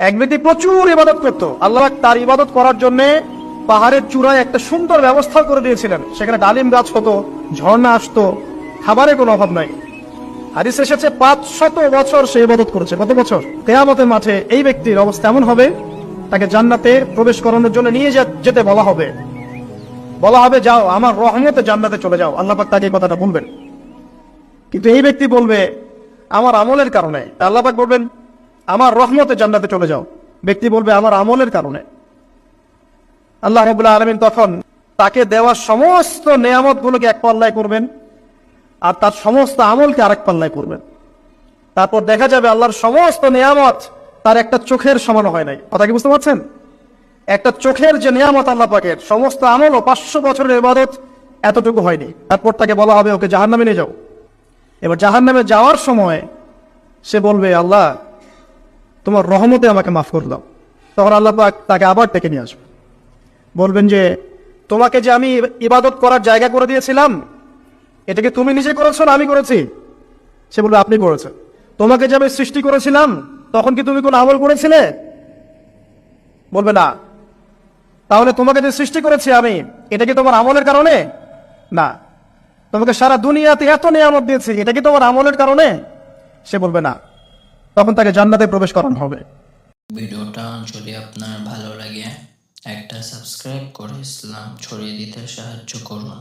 এক ব্যক্তি প্রচুর ইবাদত করত, আল্লাহ তার ইবাদত করার জন্য পাহাড়ের চূড়ায় একটা সুন্দর ব্যবস্থা করে দিয়েছিলেন। সেখানে ডালিম গাছ হতো, ঝর্ণা আসতো, খাবারের কোনো অভাব নাই। হাদিস এসেছে 500 বছর সে ইবাদত করেছে। কত বছর? কিয়ামতের মাঠে এই ব্যক্তির অবস্থা এমন হবে, তাকে জান্নাতে প্রবেশ করানোর জন্য নিয়ে যেতে বলা হবে। যাও আমার রহমতে জান্নাতে চলে যাও। আল্লাহ পাক তাকে এই কথাটা বলবেন। কিন্তু এই ব্যক্তি বলবে আমার আমলের কারণে। আল্লাহ পাক বলবেন আমার রহমতে জান্নাতে চলে যাও। ব্যক্তি বলবে আমার আমলের কারণে। আল্লাহ রাব্বুল আলামিন তখন তাকে দেওয়া সমস্ত নেয়ামত গুলোকে এক পাল্লায় করবেন, আর তার সমস্ত আমলকে আরেক পাল্লায় করবেন। তারপর দেখা যাবে আল্লাহর সমস্ত নেয়ামত তার একটা চোখের সমান হয় নাই। কথা কি বুঝতে পারছেন? একটা চোখের যে নিয়ামত আল্লাহ পাকের, সমস্ত আমল ও 500 বছরের ইবাদত এতটুকু হয়নি। তারপর তাকে বলা হবে ওকে জাহান্নামে নিয়ে যাও। এবার জাহান্নামে যাওয়ার সময় সে বলবে আল্লাহ তোমার রহমতে আমাকে মাফ করে দাও। তখন আল্লাহ পাক তাকে আবার ডেকে নিয়ে আসবে, বলবেন যে তোমাকে যে আমি ইবাদত করার জায়গা করে দিয়েছিলাম, এটাকে তুমি নিজে করেছো না আমি করেছি? সে বলবে আপনি করেছেন। তোমাকে যে আমি সৃষ্টি করেছিলাম তখন কি তুমি কোন আমল করেছিলে? বলবে না। তাহলে তোমাকে যে সৃষ্টি করেছি আমি, এটা কি তোমার আমলের কারণে? না। তোমাকে সারা দুনিয়াতে এত নিয়ামত দিয়েছি, এটা কি তোমার আমলের কারণে? সে বলবে না। তখন তাকে জান্নাতে প্রবেশ করানো হবে। ভিডিওটা যদি আপনার ভালো লাগে একটা সাবস্ক্রাইব করে ইসলাম ছড়িয়ে দিতে সাহায্য করুন।